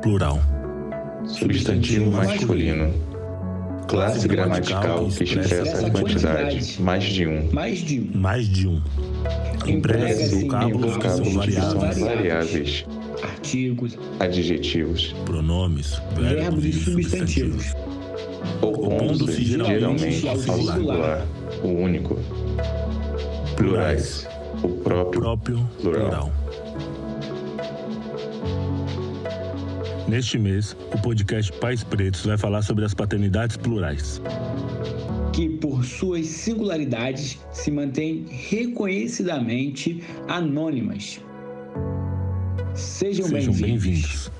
plural. Substantivo masculino. Classe gramatical que expressa a quantidade, mais de um. Mais de um. Emprega-se em vocábulos que são variáveis. Artigos, adjetivos, pronomes, verbos e substantivos. Opondo-se geralmente ao singular, o único. Plurais, o próprio plural. Neste mês, o podcast Pais Pretos vai falar sobre as paternidades plurais, que por suas singularidades se mantêm reconhecidamente anônimas. Sejam bem-vindos.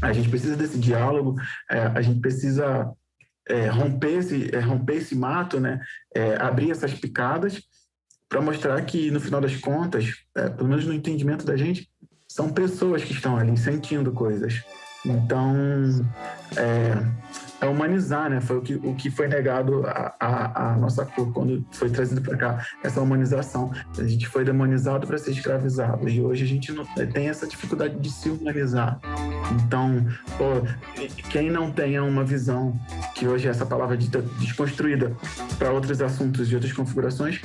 A gente precisa desse diálogo, a gente precisa romper esse mato, né? Abrir essas picadas para mostrar que, no final das contas, pelo menos no entendimento da gente, são pessoas que estão ali sentindo coisas. Então, humanizar, né? Foi o que foi negado à nossa cor quando foi trazido para cá, essa humanização. A gente foi demonizado para ser escravizado e hoje a gente não tem essa dificuldade de se humanizar. Então, quem não tenha uma visão, que hoje essa palavra dita desconstruída para outros assuntos e outras configurações,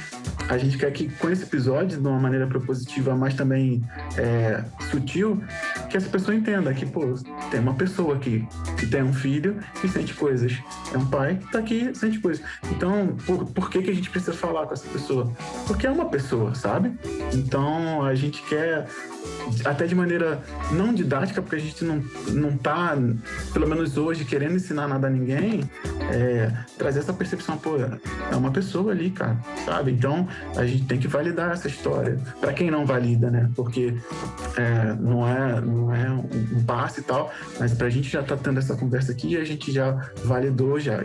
a gente quer que com esse episódio, de uma maneira propositiva, mas também sutil, que essa pessoa entenda que, tem uma pessoa aqui que tem um filho e sente coisas. É um pai que está aqui e sente coisas. Então, por que a gente precisa falar com essa pessoa? Porque é uma pessoa, sabe? Então, a gente quer, até de maneira não didática, porque a gente não está, pelo menos hoje, querendo ensinar nada a ninguém, trazer essa percepção, é uma pessoa ali, cara, sabe? Então, a gente tem que validar essa história. Para quem não valida, né? Porque não é um passe e tal, mas pra gente já tá tendo essa conversa aqui, a gente já validou, já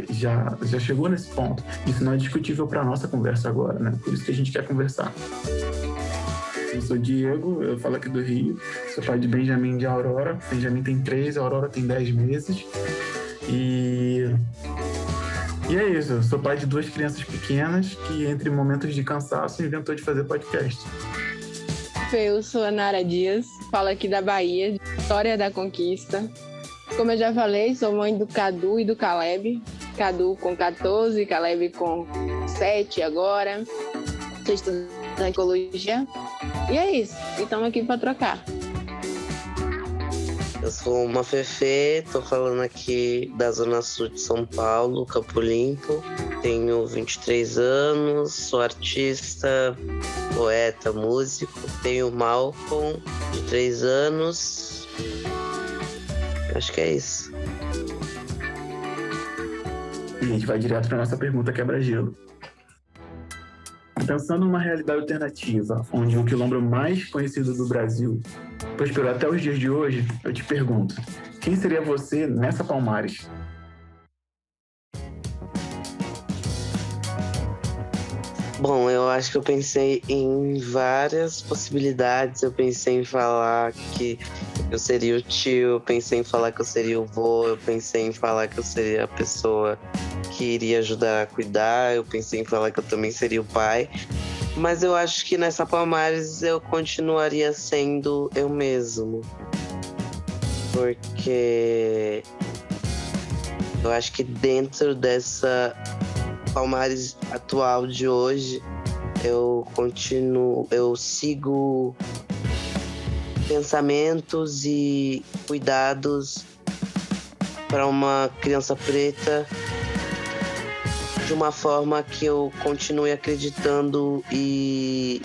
chegou nesse ponto. Isso não é discutível pra nossa conversa agora, né? Por isso que a gente quer conversar. Eu sou Diego, eu falo aqui do Rio, sou pai de Benjamin e de Aurora. Benjamin tem 3, a Aurora tem 10 meses. E é isso, eu sou pai de 2 crianças pequenas que, entre momentos de cansaço, inventou de fazer podcast. Eu sou a Nara Dias, falo aqui da Bahia, de Vitória da Conquista. Como eu já falei, sou mãe do Cadu e do Caleb. Cadu com 14, Caleb com 7 agora. Estou estudando ecologia. E é isso, e estamos aqui para trocar. Eu sou uma Fefe, tô falando aqui da Zona Sul de São Paulo, Campo Limpo. Tenho 23 anos, sou artista, poeta, músico. Tenho o Malcolm, de 3 anos. Acho que é isso. E a gente vai direto para nossa pergunta quebra-gelo. Pensando numa realidade alternativa, onde o quilombo mais conhecido do Brasil prosperou até os dias de hoje, eu te pergunto, quem seria você nessa Palmares? Bom, eu acho que eu pensei em várias possibilidades. Eu pensei em falar que eu seria o tio, eu pensei em falar que eu seria o vô, eu pensei em falar que eu seria a pessoa que iria ajudar a cuidar, eu pensei em falar que eu também seria o pai. Mas eu acho que nessa Palmares eu continuaria sendo eu mesmo. Porque eu acho que dentro dessa Palmares atual de hoje, eu sigo pensamentos e cuidados para uma criança preta de uma forma que eu continue acreditando e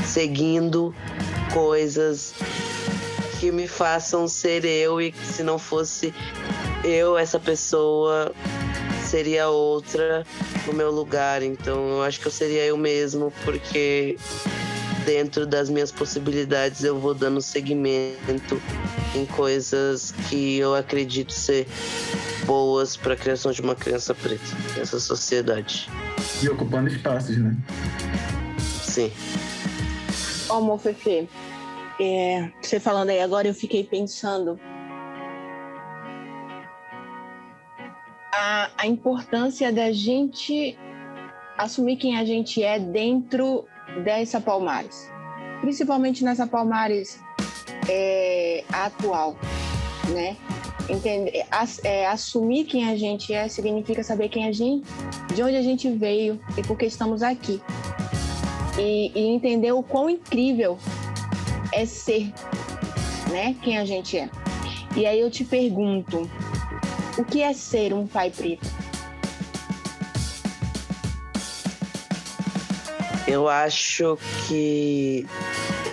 seguindo coisas que me façam ser eu, e que se não fosse eu, essa pessoa seria outra no meu lugar. Então eu acho que eu seria eu mesmo, porque dentro das minhas possibilidades eu vou dando seguimento em coisas que eu acredito ser boas para a criação de uma criança preta nessa sociedade. E ocupando espaços, né? Sim. Como, Fefe, Você falando aí agora, eu fiquei pensando a importância da gente assumir quem a gente é dentro dessa Palmares, principalmente nessa Palmares atual, né? Entender, assumir quem a gente é significa saber de onde a gente veio e por que estamos aqui, e entender o quão incrível é ser, né, quem a gente é. E aí eu te pergunto, o que é ser um pai preto? Eu acho que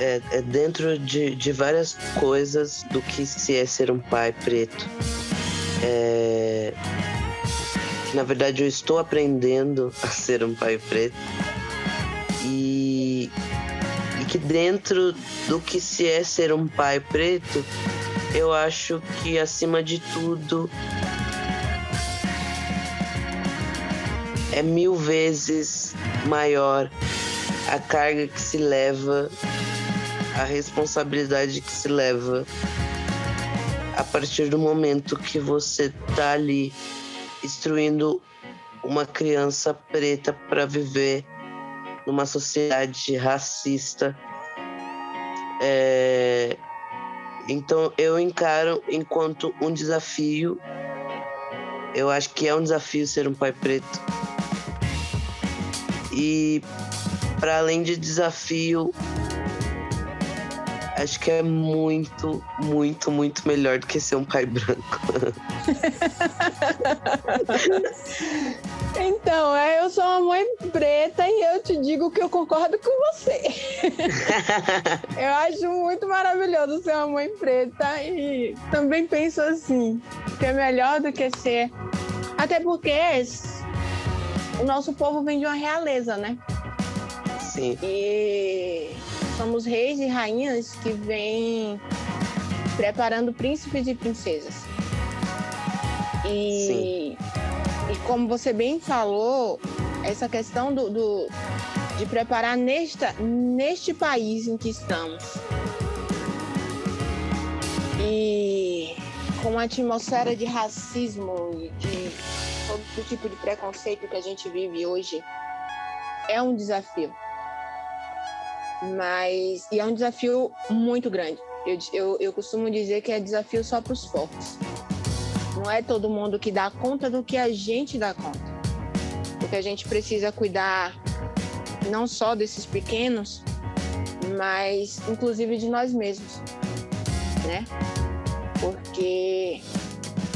é dentro de várias coisas do que se é ser um pai preto. Na verdade, eu estou aprendendo a ser um pai preto. E que dentro do que se é ser um pai preto, eu acho que, acima de tudo, é 1000 vezes maior a carga que se leva, a responsabilidade que se leva a partir do momento que você tá ali instruindo uma criança preta para viver numa sociedade racista. Então eu encaro enquanto um desafio. Eu acho que é um desafio ser um pai preto. E para além de desafio, acho que é muito, muito, muito melhor do que ser um pai branco. Então, eu sou uma mãe preta e eu te digo que eu concordo com você. Eu acho muito maravilhoso ser uma mãe preta e também penso assim, que é melhor do que ser... Até porque o nosso povo vem de uma realeza, né? Sim. E somos reis e rainhas que vêm preparando príncipes e princesas. Sim. E como você bem falou, essa questão de preparar neste país em que estamos. E com uma atmosfera de racismo e de todo tipo de preconceito que a gente vive hoje, é um desafio. E é um desafio muito grande. Eu costumo dizer que é desafio só para os fortes. Não é todo mundo que dá conta do que a gente dá conta. Porque a gente precisa cuidar não só desses pequenos, mas inclusive de nós mesmos, né? Porque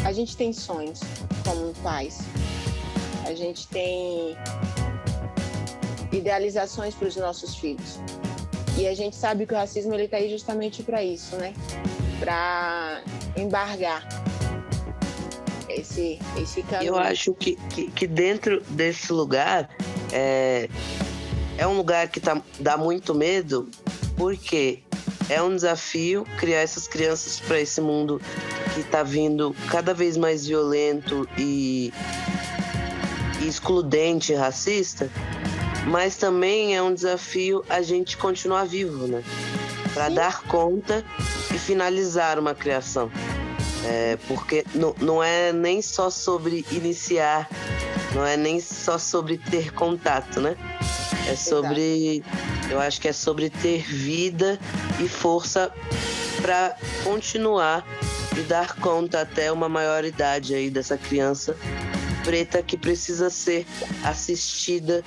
a gente tem sonhos como pais. A gente tem idealizações para os nossos filhos. E a gente sabe que o racismo está aí justamente para isso, né? Para embargar esse caminho. Eu acho que dentro desse lugar é um lugar que dá muito medo, porque é um desafio criar essas crianças para esse mundo que está vindo cada vez mais violento e excludente, racista, mas também é um desafio a gente continuar vivo, né? Para dar conta e finalizar uma criação. Porque não é nem só sobre iniciar, não é nem só sobre ter contato, né? É sobre, eu acho que é sobre ter vida e força para continuar e dar conta até uma maioridade aí dessa criança preta que precisa ser assistida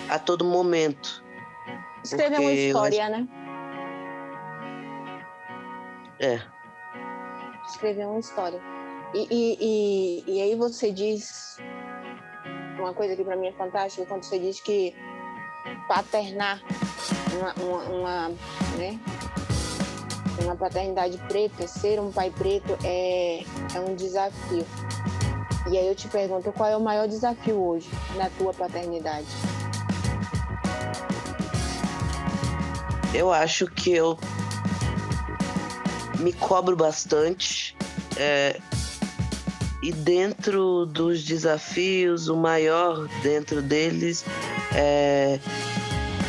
a todo momento. Escrever uma história, né? Escrever uma história. E aí você diz uma coisa que para mim é fantástica, quando você diz que paternar uma paternidade preta, ser um pai preto é um desafio. E aí eu te pergunto, qual é o maior desafio hoje na tua paternidade? Eu acho que eu me cobro bastante, e dentro dos desafios, o maior dentro deles é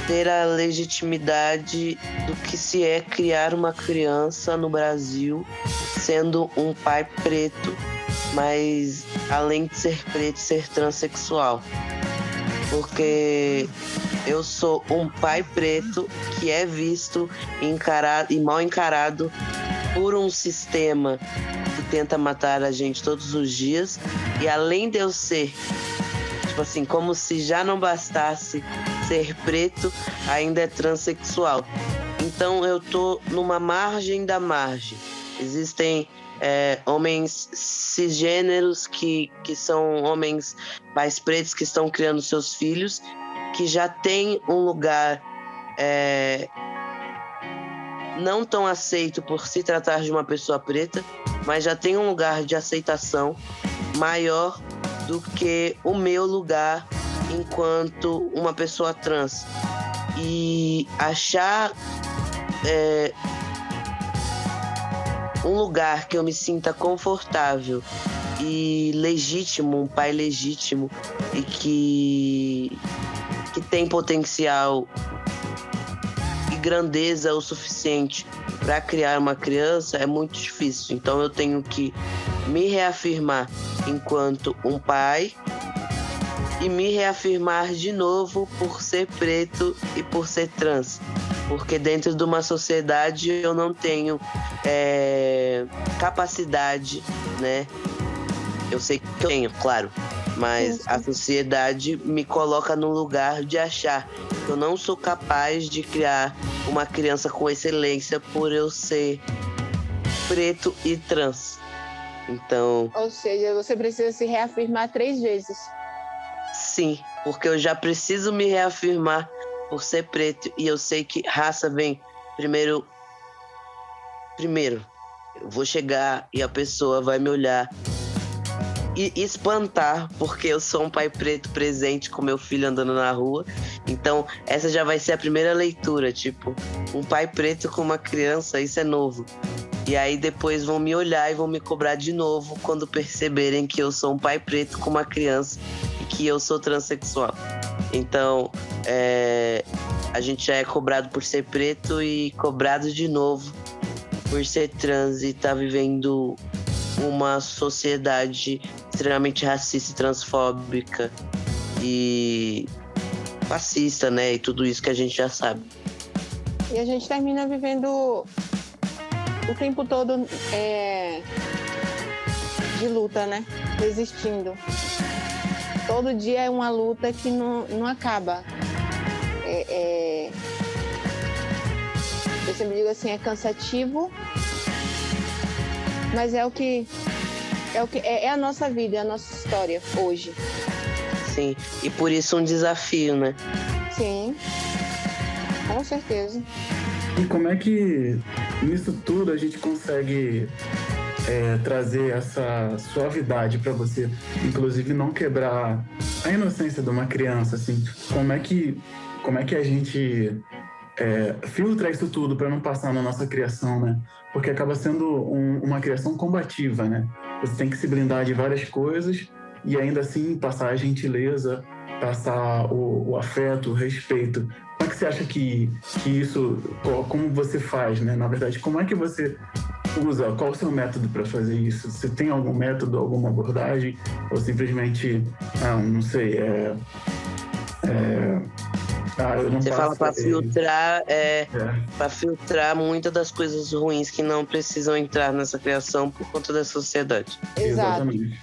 ter a legitimidade do que se é criar uma criança no Brasil sendo um pai preto, mas além de ser preto, ser transexual. Porque eu sou um pai preto que é visto e mal encarado por um sistema que tenta matar a gente todos os dias. E além de eu ser, tipo assim, como se já não bastasse ser preto, ainda é transexual. Então eu tô numa margem da margem. Existem homens cisgêneros que são homens mais pretos que estão criando seus filhos, que já têm um lugar não tão aceito por se tratar de uma pessoa preta, mas já tem um lugar de aceitação maior do que o meu lugar enquanto uma pessoa trans. E achar um lugar que eu me sinta confortável e legítimo, um pai legítimo e que tem potencial e grandeza o suficiente para criar uma criança é muito difícil. Então eu tenho que me reafirmar enquanto um pai e me reafirmar de novo por ser preto e por ser trans. Porque dentro de uma sociedade eu não tenho capacidade, né? Eu sei que eu tenho, claro, mas a sociedade me coloca no lugar de achar que eu não sou capaz de criar uma criança com excelência por eu ser preto e trans. Então... Ou seja, você precisa se reafirmar 3 vezes. Sim, porque eu já preciso me reafirmar por ser preto e eu sei que raça vem primeiro. Eu vou chegar e a pessoa vai me olhar e espantar porque eu sou um pai preto presente com meu filho andando na rua. Então essa já vai ser a primeira leitura, tipo, um pai preto com uma criança, isso é novo. E aí depois vão me olhar e vão me cobrar de novo quando perceberem que eu sou um pai preto com uma criança e que eu sou transexual. Então a gente já é cobrado por ser preto e cobrado de novo por ser trans e tá vivendo uma sociedade extremamente racista e transfóbica e fascista, né? E tudo isso que a gente já sabe. E a gente termina vivendo o tempo todo de luta, né? Resistindo. Todo dia é uma luta que não acaba. Eu sempre digo assim, é cansativo, mas é a nossa vida, é a nossa história hoje. Sim, e por isso um desafio, né? Sim, com certeza. E como é que nisso tudo a gente consegue trazer essa suavidade para você, inclusive não quebrar a inocência de uma criança, assim? Como é que a gente filtra isso tudo para não passar na nossa criação, né? Porque acaba sendo uma criação combativa, né? Você tem que se blindar de várias coisas e ainda assim passar a gentileza, passar o afeto, o respeito. Como é que você acha que isso, como você faz, né? Na verdade, como é que você usa, qual o seu método para fazer isso? Você tem algum método, alguma abordagem? Ou simplesmente, não sei, você fala para filtrar, para filtrar muitas das coisas ruins que não precisam entrar nessa criação por conta da sociedade. Exatamente.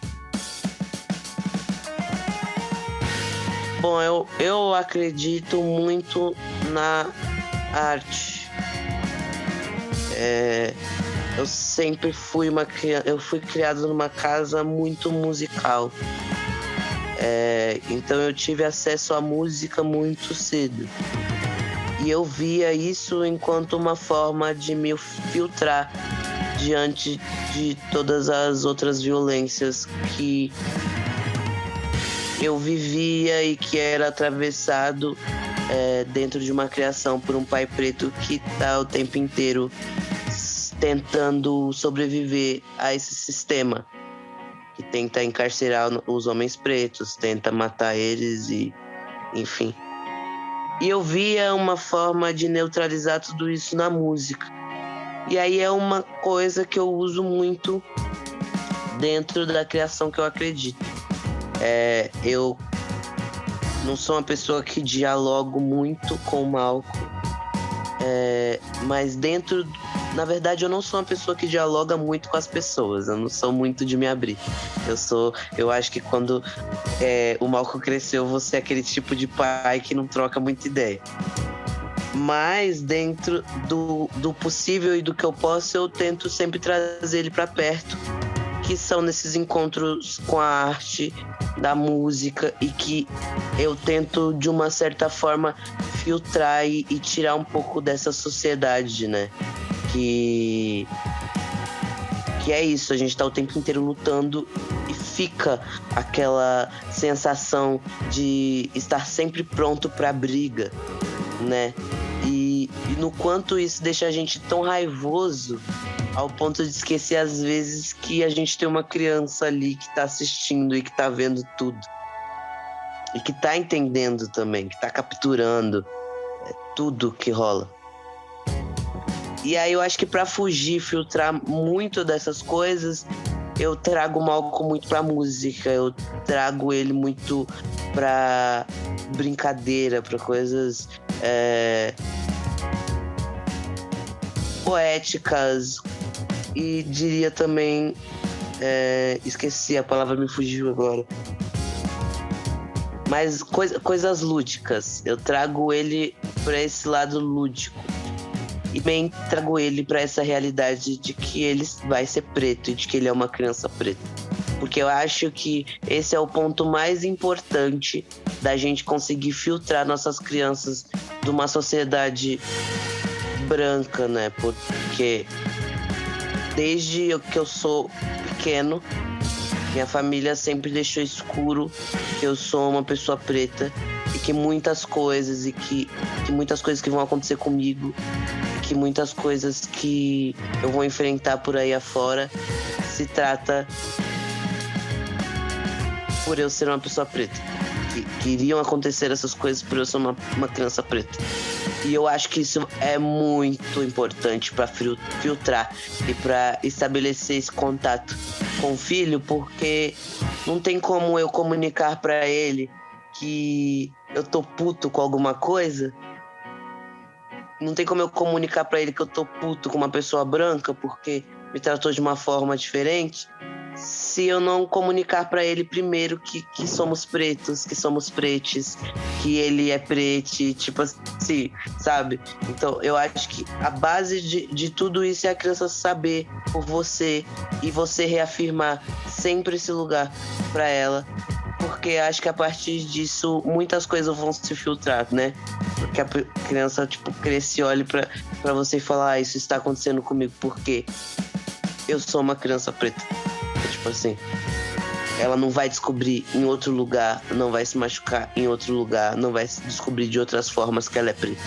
Bom, eu acredito muito na arte. Eu sempre fui eu fui criado numa casa muito musical. Então eu tive acesso à música muito cedo. E eu via isso enquanto uma forma de me filtrar diante de todas as outras violências que eu vivia e que era atravessado dentro de uma criação por um pai preto que está o tempo inteiro tentando sobreviver a esse sistema que tenta encarcerar os homens pretos, tenta matar eles e enfim. E eu via uma forma de neutralizar tudo isso na música. E aí é uma coisa que eu uso muito dentro da criação que eu acredito. Eu não sou uma pessoa que dialogo muito com o Malcolm, mas na verdade eu não sou uma pessoa que dialoga muito com as pessoas, eu não sou muito de me abrir. Eu acho que quando o Malcolm cresceu, você é aquele tipo de pai que não troca muita ideia. Mas dentro do possível e do que eu posso, eu tento sempre trazer ele para perto, que são nesses encontros com a arte, da música, e que eu tento, de uma certa forma, filtrar e tirar um pouco dessa sociedade, né? Que é isso, a gente tá o tempo inteiro lutando e fica aquela sensação de estar sempre pronto pra briga, né? E no quanto isso deixa a gente tão raivoso ao ponto de esquecer às vezes que a gente tem uma criança ali que tá assistindo e que tá vendo tudo. E que tá entendendo também, que tá capturando tudo que rola. E aí eu acho que pra fugir, filtrar muito dessas coisas, eu trago o Malcolm muito pra música, eu trago ele muito pra brincadeira, pra coisas poéticas, e diria também, esqueci, a palavra me fugiu agora, mas coisas lúdicas. Eu trago ele pra esse lado lúdico e bem trago ele pra essa realidade de que ele vai ser preto e de que ele é uma criança preta, porque eu acho que esse é o ponto mais importante da gente conseguir filtrar nossas crianças de uma sociedade branca, né? Porque desde que eu sou pequeno, minha família sempre deixou escuro que eu sou uma pessoa preta e que muitas coisas que vão acontecer comigo, que muitas coisas que eu vou enfrentar por aí afora se trata por eu ser uma pessoa preta. Que iriam acontecer essas coisas por eu ser uma criança preta. E eu acho que isso é muito importante para filtrar e para estabelecer esse contato com o filho, porque não tem como eu comunicar para ele que eu tô puto com alguma coisa. Não tem como eu comunicar para ele que eu tô puto com uma pessoa branca porque me tratou de uma forma diferente, se eu não comunicar para ele primeiro que somos pretos, que somos pretes, que ele é prete, tipo assim, sabe? Então eu acho que a base de tudo isso é a criança saber por você e você reafirmar sempre esse lugar para ela, porque acho que a partir disso muitas coisas vão se filtrar, né? Porque a criança cresce e olha pra você e fala, isso está acontecendo comigo porque eu sou uma criança preta. Tipo assim, ela não vai descobrir em outro lugar, não vai se machucar em outro lugar, não vai se descobrir de outras formas que ela é preta.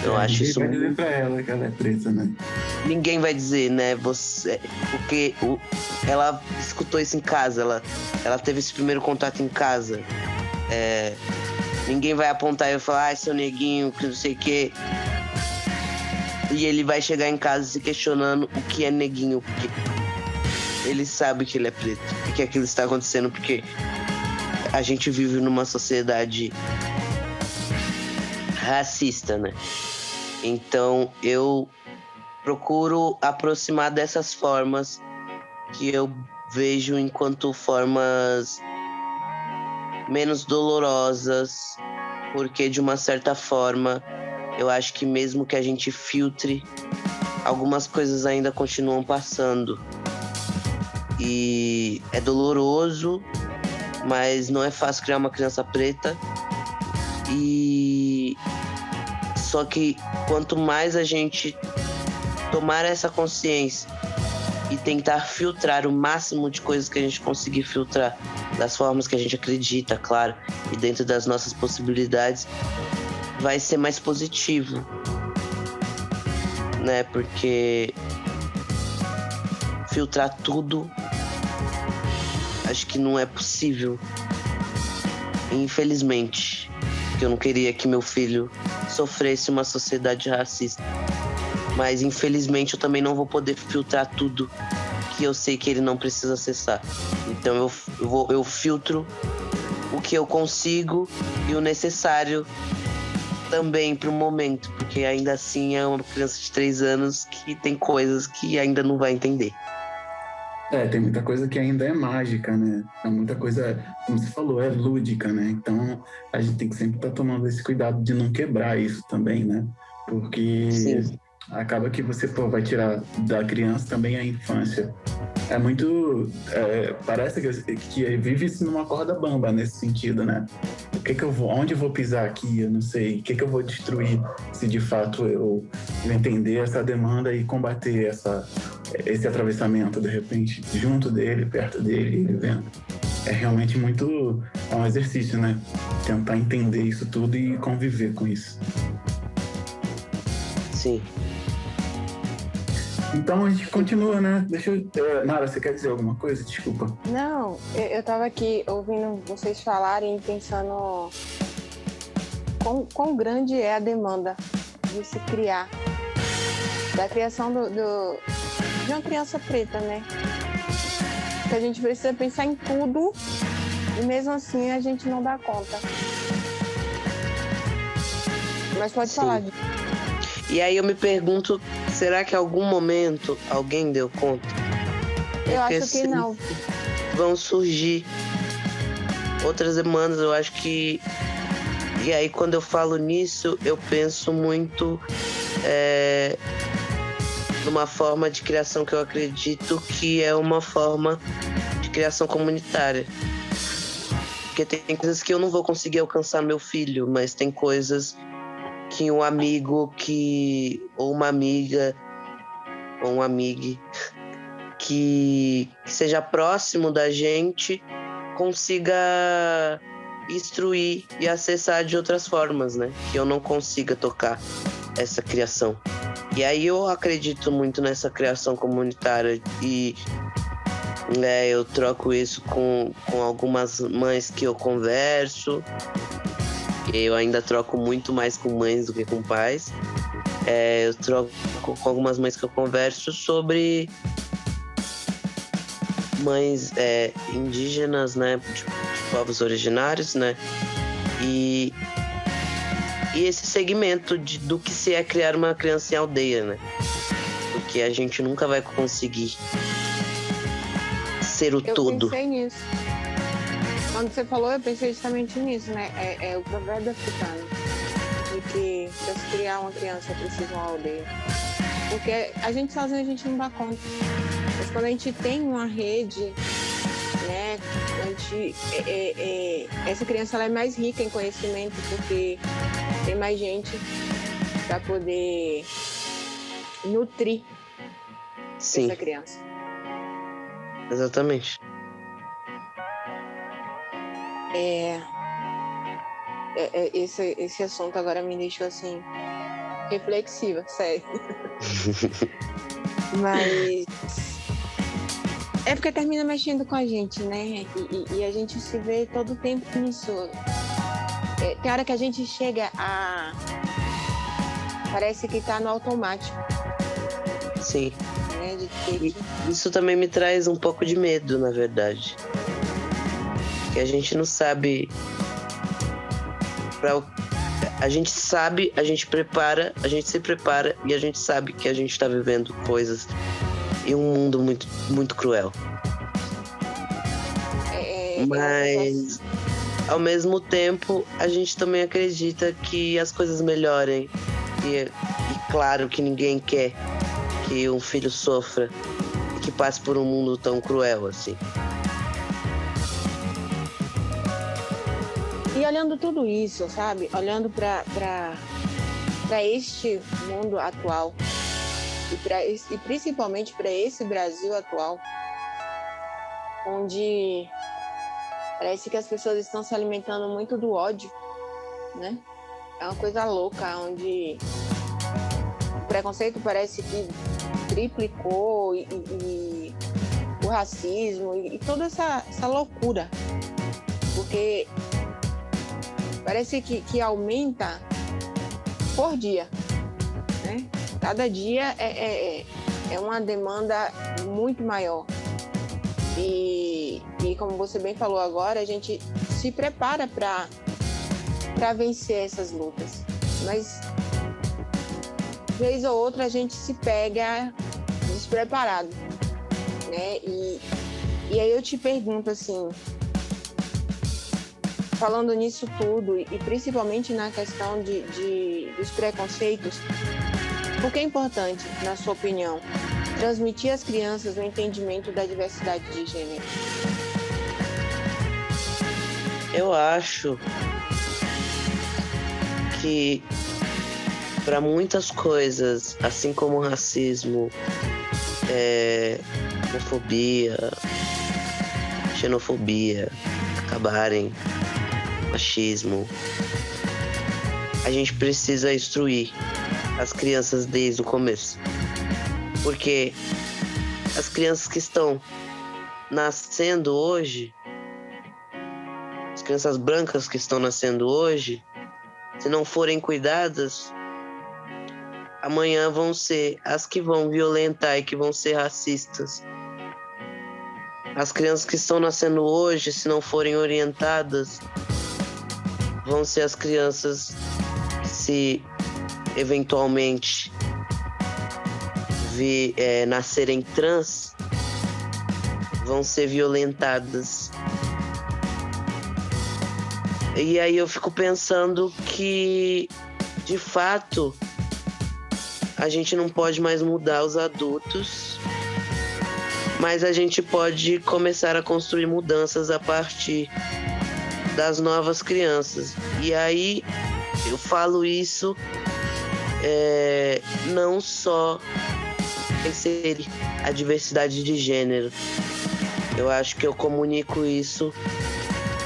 Eu acho isso. Ninguém vai dizer pra ela que ela é preta, né? Ninguém vai dizer, né? Porque ela escutou isso em casa, ela teve esse primeiro contato em casa. Ninguém vai apontar e falar, seu neguinho, que não sei o quê. E ele vai chegar em casa se questionando o que é neguinho, porque ele sabe que ele é preto e que aquilo está acontecendo porque a gente vive numa sociedade racista, né? Então eu procuro aproximar dessas formas que eu vejo enquanto formas menos dolorosas, porque de uma certa forma eu acho que mesmo que a gente filtre, algumas coisas ainda continuam passando. E é doloroso, mas não é fácil criar uma criança preta. E só que quanto mais a gente tomar essa consciência e tentar filtrar o máximo de coisas que a gente conseguir filtrar, das formas que a gente acredita, claro, e dentro das nossas possibilidades, vai ser mais positivo, né? Porque filtrar tudo acho que não é possível, infelizmente. porque eu não queria que meu filho sofresse uma sociedade racista. Mas, infelizmente, eu também não vou poder filtrar tudo que eu sei que ele não precisa acessar. Então, eu filtro o que eu consigo e o necessário também para o momento, porque ainda assim é uma criança de 3 anos que tem coisas que ainda não vai entender. Tem muita coisa que ainda é mágica, né? É muita coisa, como você falou, é lúdica, né? Então, a gente tem que sempre estar tomando esse cuidado de não quebrar isso também, né? Porque Sim. Acaba que você vai tirar da criança também a infância. É muito... parece que vive isso numa corda bamba nesse sentido, né? Onde eu vou pisar aqui? Eu não sei. O que eu vou destruir se de fato eu entender essa demanda e combater esse atravessamento, de repente, junto dele, perto dele, ele vendo. É realmente muito... É um exercício, né? Tentar entender isso tudo e conviver com isso. Sim. Então a gente continua, né? Nara, você quer dizer alguma coisa? Desculpa. Não, eu tava aqui ouvindo vocês falarem e pensando quão grande é a demanda de se criar, da criação de uma criança preta, né? Que a gente precisa pensar em tudo e mesmo assim a gente não dá conta. Mas pode falar, Di. E aí eu me pergunto, será que em algum momento alguém deu conta? Eu acho que não. Vão surgir outras demandas, eu acho que... E aí quando eu falo nisso, eu penso muito numa forma de criação que eu acredito que é uma forma de criação comunitária. Porque tem coisas que eu não vou conseguir alcançar meu filho, mas tem coisas que um amigo ou uma amiga ou um amigo que seja próximo da gente consiga instruir e acessar de outras formas, né? Que eu não consiga tocar essa criação. E aí eu acredito muito nessa criação comunitária e eu troco isso com algumas mães que eu converso. Eu ainda troco muito mais com mães do que com pais. Eu troco com algumas mães que eu converso sobre mães indígenas, né, de povos originários, né, e esse segmento do que se é criar uma criança em aldeia, né, porque a gente nunca vai conseguir ser o todo. Eu pensei nisso. Quando você falou, eu pensei justamente nisso, né? É o provérbio africano, de que para se criar uma criança precisa de uma aldeia. Porque a gente sozinho a gente não dá conta. Mas quando a gente tem uma rede, né? Essa criança ela é mais rica em conhecimento, porque tem mais gente para poder nutrir essa criança. Exatamente. Esse assunto agora me deixou assim reflexiva, sério. Mas é porque termina mexendo com a gente, né? E a gente se vê todo o tempo nisso. Tem hora que a gente chega a... Parece que tá no automático. Sim. Né? De Isso também me traz um pouco de medo, na verdade. Que a gente não sabe... A gente sabe, a gente prepara, a gente se prepara e a gente sabe que a gente está vivendo coisas em um mundo muito, muito cruel. Mas, ao mesmo tempo, a gente também acredita que as coisas melhorem. E claro que ninguém quer que um filho sofra e que passe por um mundo tão cruel assim. E olhando tudo isso, sabe? Olhando para este mundo atual e principalmente para esse Brasil atual, onde parece que as pessoas estão se alimentando muito do ódio, né? É uma coisa louca, onde o preconceito parece que triplicou e o racismo e toda essa loucura, porque parece que aumenta por dia, né? Cada dia é uma demanda muito maior. E como você bem falou agora, a gente se prepara para vencer essas lutas. Mas, vez ou outra, a gente se pega despreparado, né? E aí eu te pergunto, assim, falando nisso tudo, e principalmente na questão dos preconceitos, por que é importante, na sua opinião, transmitir às crianças o entendimento da diversidade de gênero? Eu acho que para muitas coisas, assim como racismo, homofobia, xenofobia, acabarem, machismo, a gente precisa instruir as crianças desde o começo. Porque as crianças que estão nascendo hoje, as crianças brancas que estão nascendo hoje, se não forem cuidadas, amanhã vão ser as que vão violentar e que vão ser racistas. As crianças que estão nascendo hoje, se não forem orientadas, vão ser as crianças que, se eventualmente nascerem trans, vão ser violentadas. E aí eu fico pensando que, de fato, a gente não pode mais mudar os adultos, mas a gente pode começar a construir mudanças a partir das novas crianças. E aí eu falo isso não só inserir a diversidade de gênero. Eu acho que eu comunico isso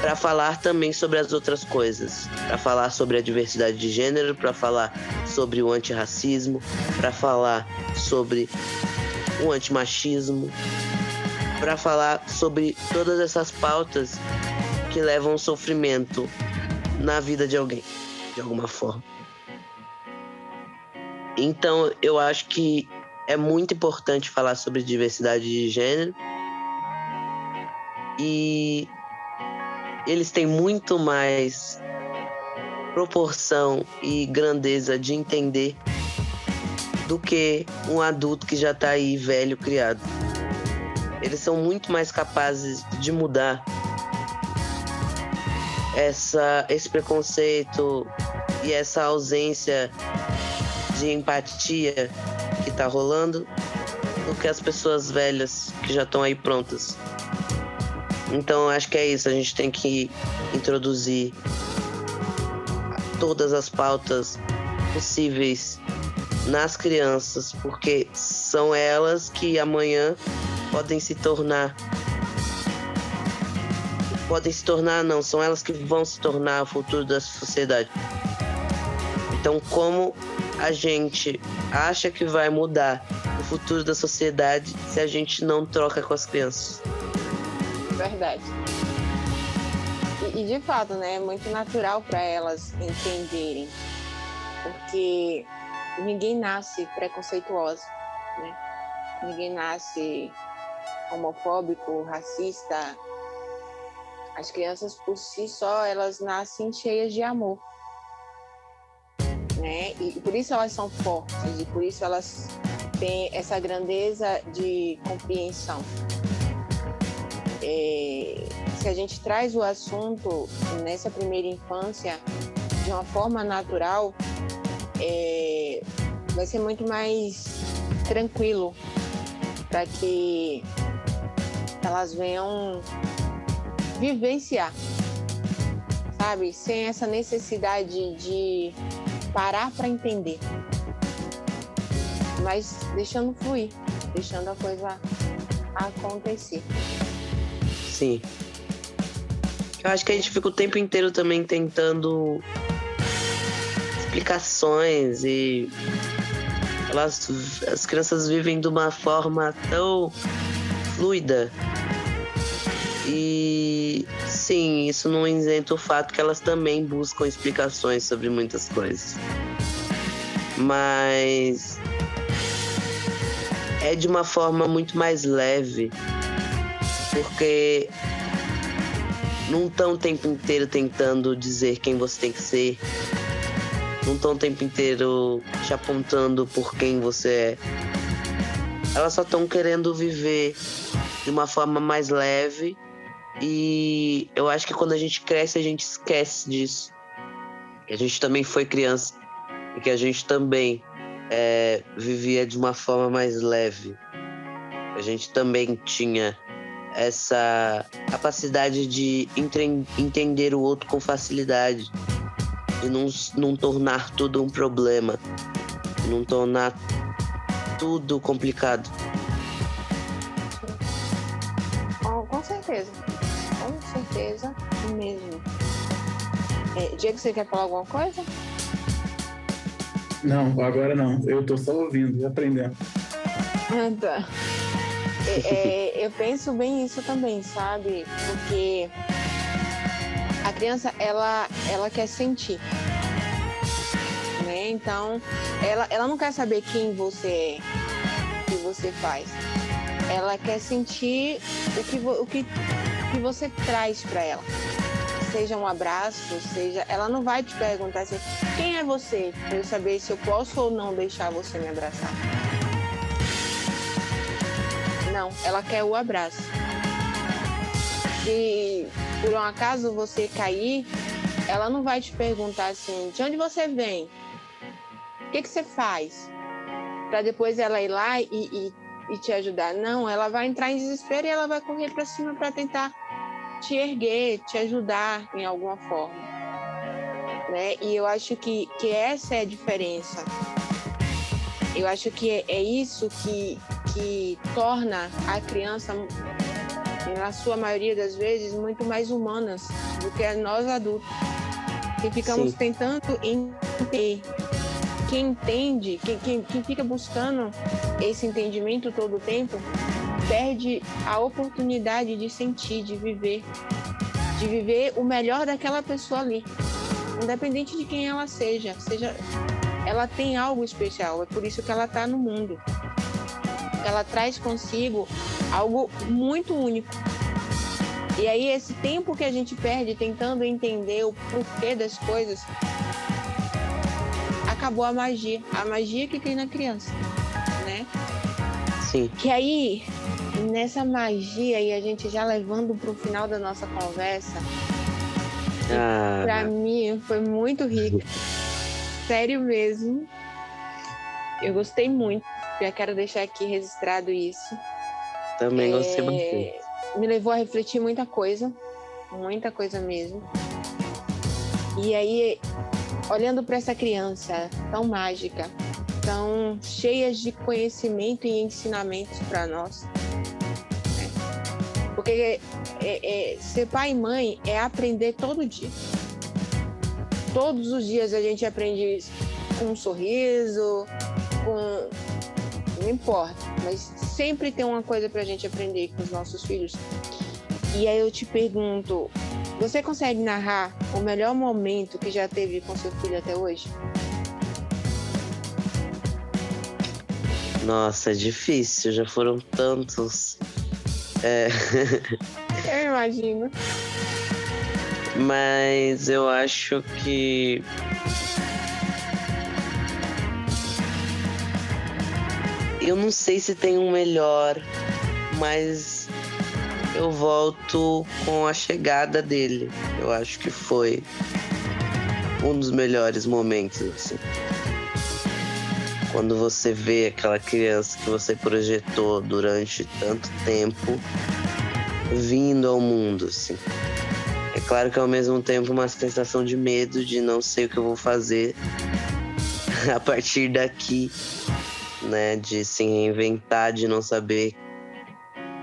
para falar também sobre as outras coisas, para falar sobre a diversidade de gênero, para falar sobre o antirracismo, para falar sobre o antimachismo, para falar sobre todas essas pautas que levam sofrimento na vida de alguém, de alguma forma. Então, eu acho que é muito importante falar sobre diversidade de gênero, e eles têm muito mais proporção e grandeza de entender do que um adulto que já está aí velho, criado. Eles são muito mais capazes de mudar esse preconceito e essa ausência de empatia que está rolando do que as pessoas velhas que já estão aí prontas. Então, acho que é isso. A gente tem que introduzir todas as pautas possíveis nas crianças, porque são elas que amanhã podem se tornar, são elas que vão se tornar o futuro da sociedade. Então, como a gente acha que vai mudar o futuro da sociedade se a gente não troca com as crianças? Verdade. E de fato, né, é muito natural para elas entenderem, porque ninguém nasce preconceituoso, né? Ninguém nasce homofóbico, racista. As crianças, por si só, elas nascem cheias de amor, né? E por isso elas são fortes, e por isso elas têm essa grandeza de compreensão. Se a gente traz o assunto nessa primeira infância de uma forma natural, vai ser muito mais tranquilo para que elas venham vivenciar, sabe? Sem essa necessidade de parar para entender, mas deixando fluir, deixando a coisa acontecer. Sim. Eu acho que a gente fica o tempo inteiro também tentando explicações, e as crianças vivem de uma forma tão fluida E sim, isso não isenta o fato que elas também buscam explicações sobre muitas coisas. Mas é de uma forma muito mais leve, porque não estão o tempo inteiro tentando dizer quem você tem que ser, não estão o tempo inteiro te apontando por quem você é. Elas só estão querendo viver de uma forma mais leve. E eu acho que quando a gente cresce, a gente esquece disso. Que a gente também foi criança e que a gente também vivia de uma forma mais leve. A gente também tinha essa capacidade de entender o outro com facilidade, de não tornar tudo um problema, de não tornar tudo complicado. Com certeza. Com certeza mesmo. Diego, você quer falar alguma coisa? Não, agora não. Eu tô só ouvindo e aprendendo. Tá. Eu penso bem isso também, sabe? Porque a criança, ela quer sentir, né? Então, ela não quer saber quem você é, o que você faz. Ela quer sentir o que você traz para ela. Seja um abraço, ela não vai te perguntar assim, quem é você? Para eu saber se eu posso ou não deixar você me abraçar. Não, ela quer o abraço. Se por um acaso você cair, ela não vai te perguntar assim, de onde você vem? O que você faz? Para depois ela ir lá e te ajudar. Não, ela vai entrar em desespero e ela vai correr para cima para tentar te erguer, te ajudar em alguma forma, né? E eu acho que essa é a diferença. Eu acho que é isso que torna a criança, na sua maioria das vezes, muito mais humanas do que nós adultos, que ficamos tentando entender. Quem entende, quem fica buscando esse entendimento todo o tempo, perde a oportunidade de sentir, de viver o melhor daquela pessoa ali, independente de quem ela seja, ela tem algo especial, é por isso que ela está no mundo. Ela traz consigo algo muito único. E aí esse tempo que a gente perde tentando entender o porquê das coisas, acabou a magia que tem na criança, né? Sim. Que aí, nessa magia, e a gente já levando para o final da nossa conversa, para mim foi muito rica. Sério mesmo. Eu gostei muito. Já quero deixar aqui registrado isso. Também gostei bastante. Me levou a refletir muita coisa mesmo. E aí, olhando para essa criança tão mágica, tão cheias de conhecimento e ensinamentos para nós, né? Porque ser pai e mãe é aprender todo dia. Todos os dias a gente aprende com um sorriso, não importa, mas sempre tem uma coisa pra gente aprender com os nossos filhos. E aí eu te pergunto, você consegue narrar o melhor momento que já teve com seu filho até hoje? Nossa, é difícil, já foram tantos. Eu imagino. Mas eu acho que eu não sei se tem um melhor, mas eu volto com a chegada dele. Eu acho que foi um dos melhores momentos, assim. Quando você vê aquela criança que você projetou durante tanto tempo vindo ao mundo, assim. É claro que ao mesmo tempo uma sensação de medo, de não sei o que eu vou fazer a partir daqui, né? De se reinventar, de não saber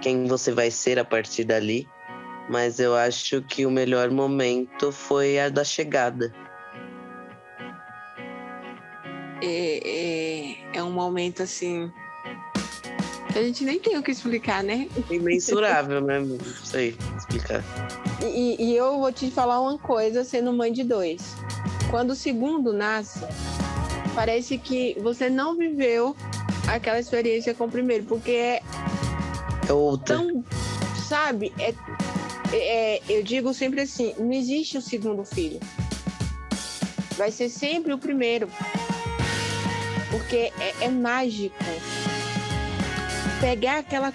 quem você vai ser a partir dali. Mas eu acho que o melhor momento foi a da chegada. É um momento assim A gente nem tem o que explicar, né? Imensurável, né? Não sei explicar. E eu vou te falar uma coisa, sendo mãe de 2. Quando o segundo nasce, parece que você não viveu aquela experiência com o primeiro, porque é outra. tão, sabe? Eu digo sempre assim, não existe o segundo filho. Vai ser sempre o primeiro. Porque é mágico. Pegar aquela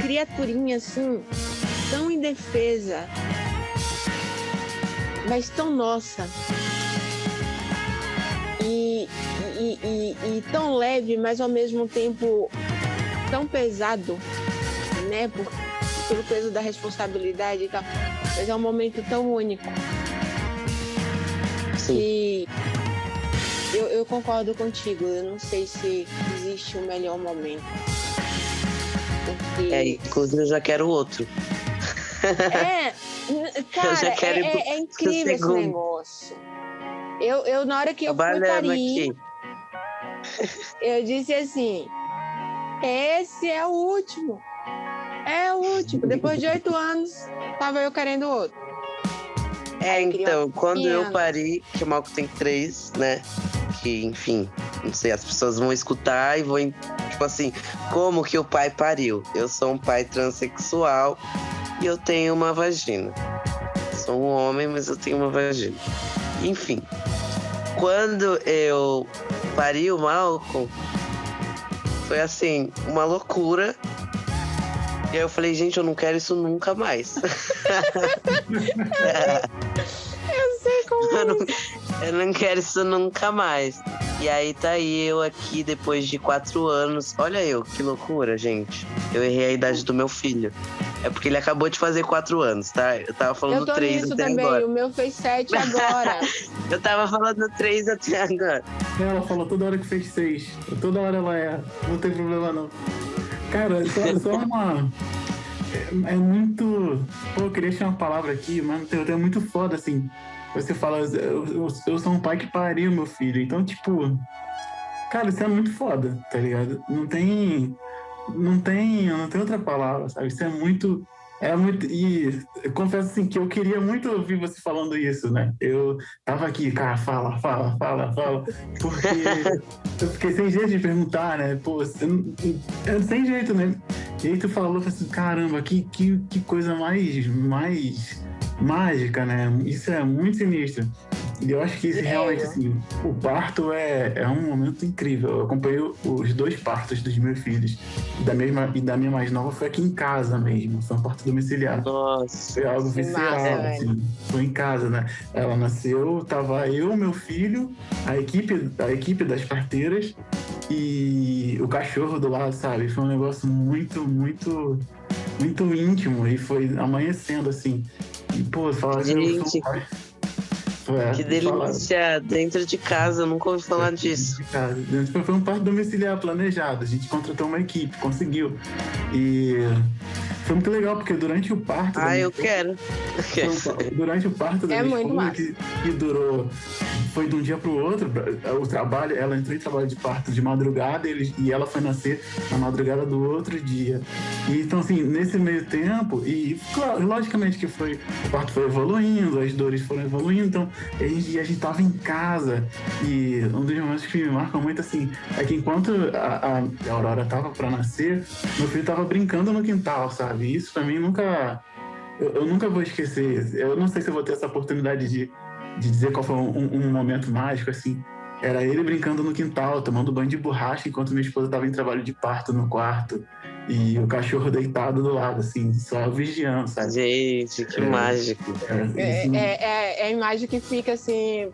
criaturinha assim, tão indefesa, mas tão nossa. E tão leve, mas ao mesmo tempo tão pesado, né? Pelo peso da responsabilidade e tal. Mas é um momento tão único. Sim. E eu concordo contigo. Eu não sei se existe um melhor momento. Porque... inclusive eu já quero outro. Cara, eu já quero é incrível esse negócio. Eu na hora que eu fui parir, eu disse assim, esse é o último. É o último. Depois de 8 anos, tava eu querendo outro. Então, quando eu pari, que o Malco tem 3, né? Que, enfim, não sei, as pessoas vão escutar e vão, tipo assim, como que o pai pariu? Eu sou um pai transexual e eu tenho uma vagina. Sou um homem, mas eu tenho uma vagina. Enfim, quando eu pari o Malco, foi assim, uma loucura. E aí eu falei, gente, eu não quero isso nunca mais. Eu sei como é. Eu não quero isso nunca mais. E aí tá aí eu aqui depois de 4 anos. Olha eu, que loucura, gente. Eu errei a idade do meu filho. É porque ele acabou de fazer 4 anos, tá? Eu tava falando 3 até também. agora. O meu fez 7 agora. Eu tava falando 3 até agora. Ela falou toda hora que fez 6. Toda hora ela erra. Não tem problema, não. Cara, só uma... É muito... Pô, eu queria achar uma palavra aqui, mas é muito foda, assim. Você fala, eu sou um pai que pariu meu filho. Então, tipo... Cara, isso é muito foda, tá ligado? Não tem outra palavra, sabe? Isso é muito... E eu confesso assim que eu queria muito ouvir você falando isso, né? Eu tava aqui, cara, fala. Porque eu fiquei sem jeito de perguntar, né? Pô, sem jeito, né? E aí tu falou assim, caramba, que coisa mais mágica, né? Isso é muito sinistro. E eu acho que isso realmente, assim, o parto é um momento incrível. Eu acompanhei os 2 partos dos meus filhos. E da minha mais nova foi aqui em casa mesmo. Foi um parto domiciliar. Nossa. Foi algo visceral, assim. Foi em casa, né? Ela nasceu, tava eu, meu filho, a equipe das parteiras e o cachorro do lado, sabe? Foi um negócio muito, muito, muito íntimo. E foi amanhecendo, assim. E, pô, falar gente, que delícia, dentro de casa, eu nunca ouvi falar disso. Foi um parto domiciliar planejado, a gente contratou uma equipe, conseguiu. E foi muito legal, porque durante o parto... eu quero. Durante o parto da minha esposa, que durou... Foi de um dia pro outro, o trabalho, ela entrou em trabalho de parto de madrugada e ela foi nascer na madrugada do outro dia. E, então, assim, nesse meio tempo, e claro, logicamente que o parto foi evoluindo, as dores foram evoluindo, então a gente tava em casa. E um dos momentos que me marcam muito, assim, é que enquanto a Aurora tava pra nascer, meu filho tava brincando no quintal, sabe? E isso pra mim eu nunca vou esquecer. Eu não sei se eu vou ter essa oportunidade de dizer qual foi um momento mágico, assim. Era ele brincando no quintal, tomando banho de borracha, enquanto minha esposa estava em trabalho de parto no quarto. E o cachorro deitado do lado, assim, só vigiando, sabe? Gente, que mágico. É a imagem que fica, assim,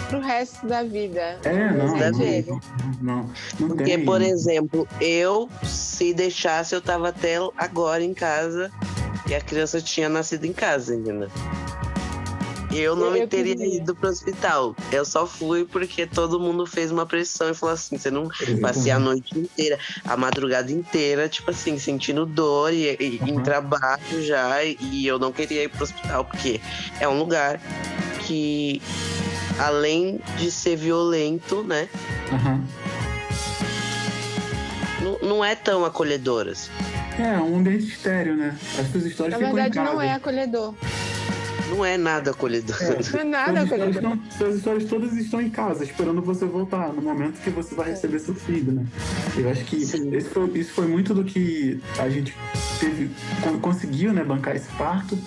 pro resto da vida. Não porque, tem. Por exemplo, se deixasse, eu tava até agora em casa e a criança tinha nascido em casa, entendeu? Eu não teria ido pro hospital. Eu só fui porque todo mundo fez uma pressão e falou assim, você não passei a noite inteira, a madrugada inteira, tipo assim, sentindo dor e em trabalho já, e eu não queria ir pro hospital, porque é um lugar que, além de ser violento, né? não é tão acolhedoras. É um ambiente estéreo, né? As suas histórias Na ficam verdade, em casa. não é acolhedor. Não é nada acolhedor. Não é nada acolhedor. Suas histórias todas estão em casa, esperando você voltar, no momento que você vai receber seu filho, né? Eu acho que isso foi muito do que a gente conseguiu, né, bancar esse parto,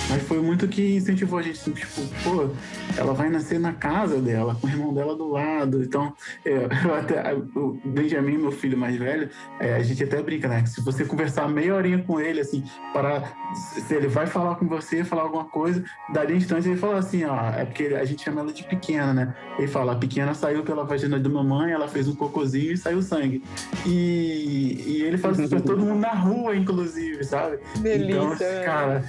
mas foi muito que incentivou a gente, assim, tipo, pô, ela vai nascer na casa dela, com o irmão dela do lado. Então, o Benjamin, meu filho mais velho, a gente até brinca, né? Que se você conversar meia horinha com ele, assim, se ele vai falar com você, falar alguma coisa, dali instante ele fala assim, ó, é porque a gente chama ela de pequena, né? Ele fala, a pequena saiu pela vagina da mamãe, ela fez um cocôzinho e saiu sangue. E ele fala isso pra todo mundo na rua, inclusive, sabe? Delícia, então, cara,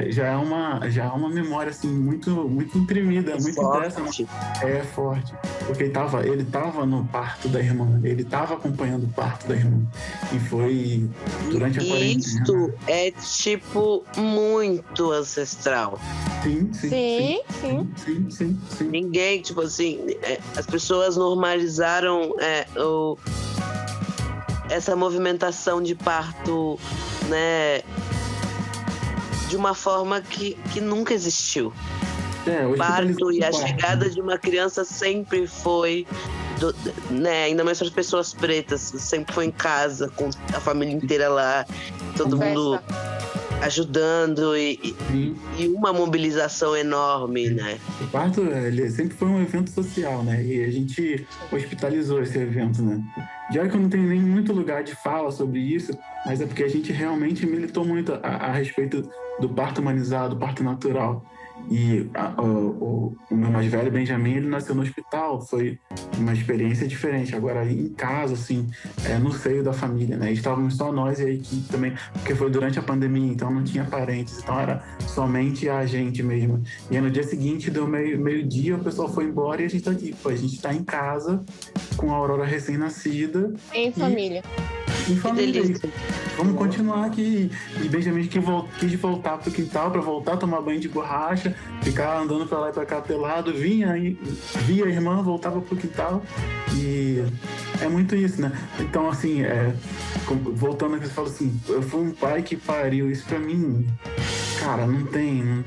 já é uma memória, assim, muito, muito imprimida, muito intensa. É forte. Porque ele tava no parto da irmã, ele tava acompanhando o parto da irmã. E foi durante a quarentena. Isso é, tipo, muito ancestral. Sim. Ninguém, tipo assim, as pessoas normalizaram essa movimentação de parto, né, de uma forma que nunca existiu. O parto e a chegada de uma criança sempre foi, né, ainda mais para as pessoas pretas, sempre foi em casa, com a família inteira lá, todo mundo ajudando e uma mobilização enorme, né? O parto, ele sempre foi um evento social, né? E a gente hospitalizou esse evento, né? Já que eu não tenho nem muito lugar de fala sobre isso, mas é porque a gente realmente militou muito a respeito do parto humanizado, do parto natural. E o meu mais velho, Benjamin, ele nasceu no hospital, foi uma experiência diferente. Agora, em casa, assim, no seio da família, né? Estávamos só nós e a equipe também, porque foi durante a pandemia, então não tinha parentes, então era somente a gente mesmo. E aí, no dia seguinte, deu meio-dia, o pessoal foi embora e a gente tá aqui. A gente tá em casa, com a Aurora recém-nascida. Em família. Em família. Vamos continuar aqui. E Benjamin quis voltar pro quintal para voltar a tomar banho de borracha, ficar andando para lá e para cá pelado, via a irmã, voltava pro quintal. E é muito isso, né? Então, assim, voltando aqui, você fala assim, eu fui um pai que pariu. Isso para mim, cara, não tem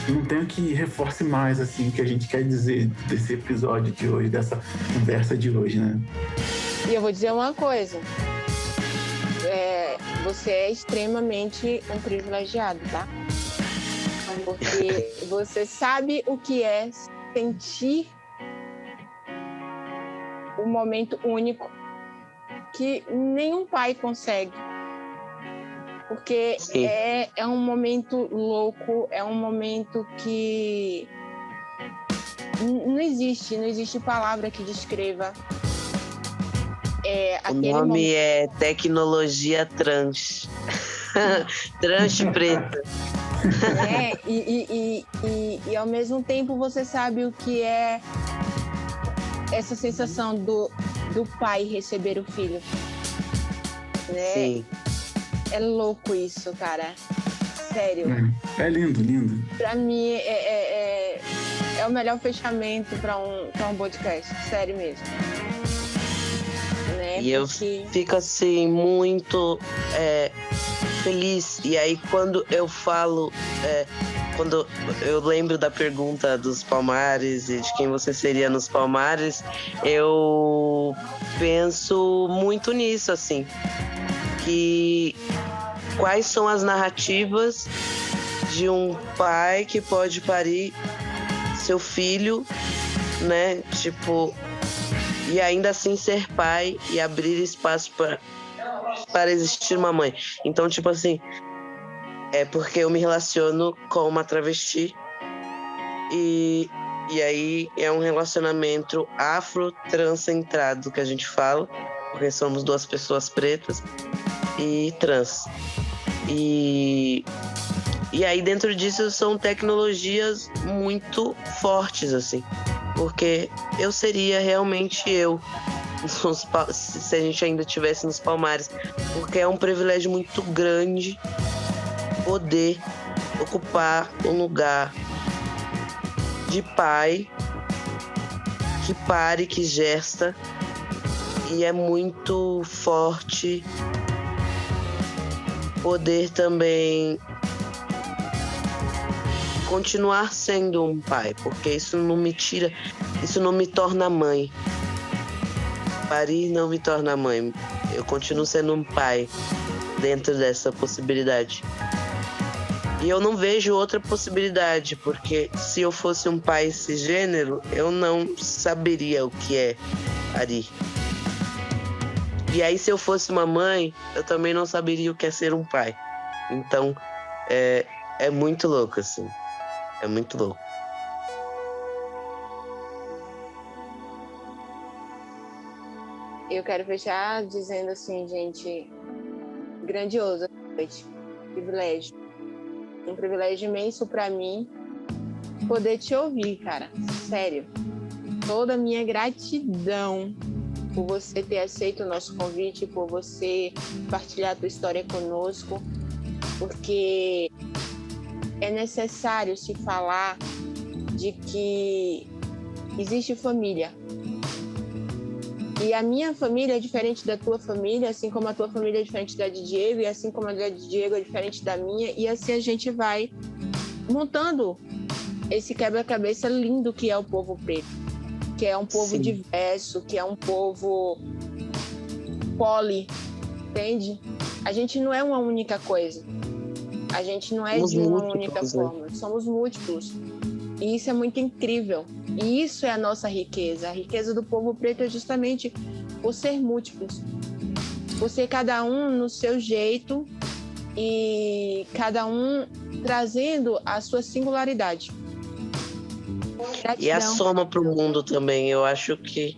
o que reforce mais, assim, o que a gente quer dizer desse episódio de hoje, dessa conversa de hoje, né? E eu vou dizer uma coisa. Você é extremamente um privilegiado, tá? Porque você sabe o que é sentir um momento único que nenhum pai consegue. Porque é um momento louco, é um momento que não existe palavra que descreva. O nome é tecnologia trans. Trans preta. E ao mesmo tempo você sabe o que é essa sensação do pai receber o filho. Né? Sim. É louco isso, cara. Sério. É lindo. Pra mim é o melhor fechamento pra um podcast. Sério mesmo. Né? E eu fico assim muito feliz. E aí quando eu falo, quando eu lembro da pergunta dos Palmares e de quem você seria nos Palmares, eu penso muito nisso, assim, que quais são as narrativas de um pai que pode parir seu filho, né, tipo, e ainda assim ser pai e abrir espaço para existir uma mãe. Então, tipo assim, é porque eu me relaciono com uma travesti e aí é um relacionamento afro-transcentrado que a gente fala, porque somos duas pessoas pretas e trans. E aí dentro disso são tecnologias muito fortes, assim, porque eu seria realmente eu se a gente ainda estivesse nos Palmares, porque é um privilégio muito grande poder ocupar um lugar de pai que pare, que gesta E é muito forte poder também continuar sendo um pai, porque isso não me torna mãe. Parir não me torna mãe. Eu continuo sendo um pai dentro dessa possibilidade. E eu não vejo outra possibilidade, porque se eu fosse um pai cisgênero, eu não saberia o que é parir. E aí, se eu fosse uma mãe, eu também não saberia o que é ser um pai. Então, é muito louco, assim. É muito louco. Eu quero fechar dizendo assim, gente, grandioso essa noite. Privilégio. Um privilégio imenso pra mim poder te ouvir, cara. Sério. Toda a minha gratidão por você ter aceito o nosso convite, por você partilhar a tua história conosco, porque é necessário se falar de que existe família. E a minha família é diferente da tua família, assim como a tua família é diferente da de Diego, e assim como a de Diego é diferente da minha, e assim a gente vai montando esse quebra-cabeça lindo que é o povo preto, que é um povo Sim. diverso, que é um povo poli, entende? A gente não é uma única coisa, a gente não é Somos de uma múltiplos, única né? forma, somos múltiplos. E isso é muito incrível. E isso é a nossa riqueza. A riqueza do povo preto é justamente por ser múltiplos. Por ser cada um no seu jeito e cada um trazendo a sua singularidade. Gratidão. E a soma para o mundo também. Eu acho que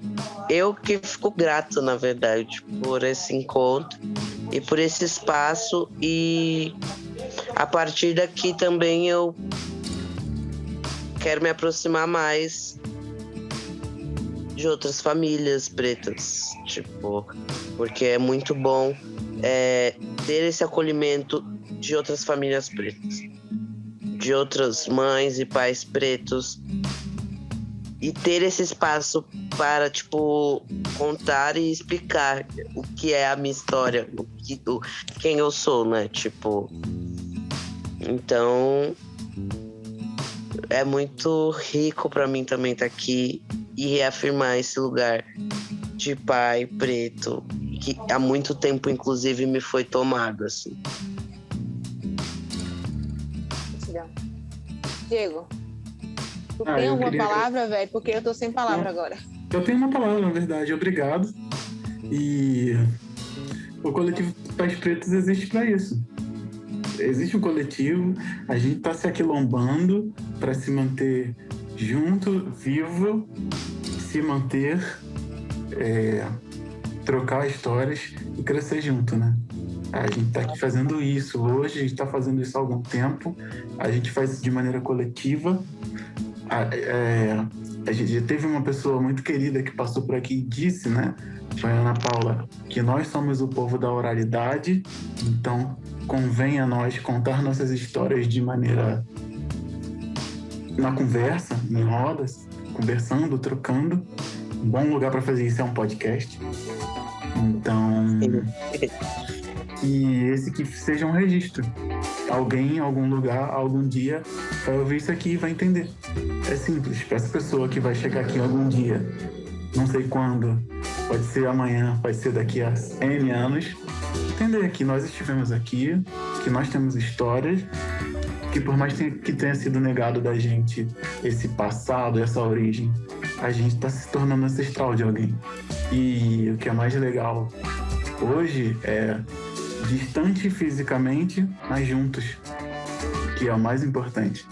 eu que fico grato, na verdade, por esse encontro e por esse espaço. E a partir daqui também eu quero me aproximar mais de outras famílias pretas, tipo, porque é muito bom ter esse acolhimento de outras famílias pretas, de outras mães e pais pretos, e ter esse espaço para, tipo, contar e explicar o que é a minha história, quem eu sou, né, tipo, então é muito rico para mim também estar aqui e reafirmar esse lugar de pai preto, que há muito tempo, inclusive, me foi tomado, assim. Gratidão. Diego, tu tem eu alguma queria- palavra, velho? Porque eu tô sem palavra agora. Eu tenho uma palavra, na verdade. Obrigado. E o coletivo Pais Pretos existe para isso. Existe um coletivo, a gente está se aquilombando para se manter junto, vivo, se manter, trocar histórias e crescer junto, né? A gente está aqui fazendo isso hoje, a gente está fazendo isso há algum tempo, a gente faz isso de maneira coletiva. A gente teve uma pessoa muito querida que passou por aqui e disse, né? Foi a Ana Paula, que nós somos o povo da oralidade, então convém a nós contar nossas histórias de maneira na conversa, em rodas, conversando, trocando. Um bom lugar para fazer isso é um podcast. Então, que esse que seja um registro. Alguém, em algum lugar, algum dia, vai ouvir isso aqui e vai entender. É simples. Para essa pessoa que vai chegar aqui algum dia, não sei quando, pode ser amanhã, pode ser daqui a N anos, entender que nós estivemos aqui, que nós temos histórias, que por mais que tenha sido negado da gente esse passado, essa origem, a gente está se tornando ancestral de alguém. E o que é mais legal hoje é distante fisicamente, mas juntos, que é o mais importante.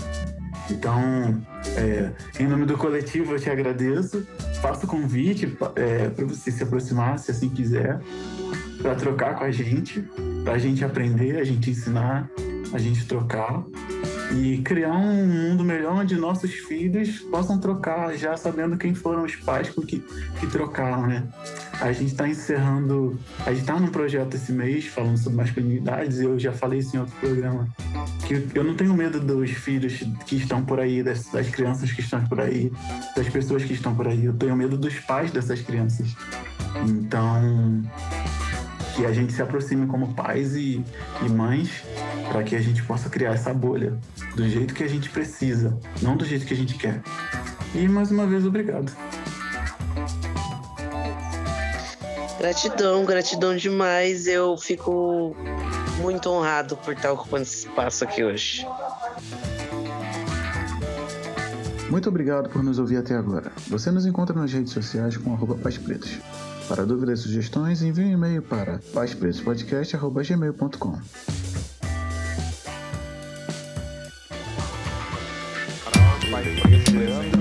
Então, em nome do coletivo, eu te agradeço. Faço o convite para você se aproximar, se assim quiser, para trocar com a gente, para a gente aprender, a gente ensinar, a gente trocar e criar um mundo melhor onde nossos filhos possam trocar, já sabendo quem foram os pais que trocaram, né? A gente está encerrando, a gente está num projeto esse mês falando sobre masculinidades, eu já falei isso em outro programa, que eu não tenho medo dos filhos que estão por aí, das crianças que estão por aí, das pessoas que estão por aí, eu tenho medo dos pais dessas crianças. Então, que a gente se aproxime como pais e mães para que a gente possa criar essa bolha do jeito que a gente precisa, não do jeito que a gente quer. E mais uma vez, obrigado. Gratidão demais. Eu fico muito honrado por estar ocupando esse espaço aqui hoje. Muito obrigado por nos ouvir até agora. Você nos encontra nas redes sociais com @paispretos. Para dúvidas e sugestões, envie um e-mail para paispretospodcast@gmail.com. Leandro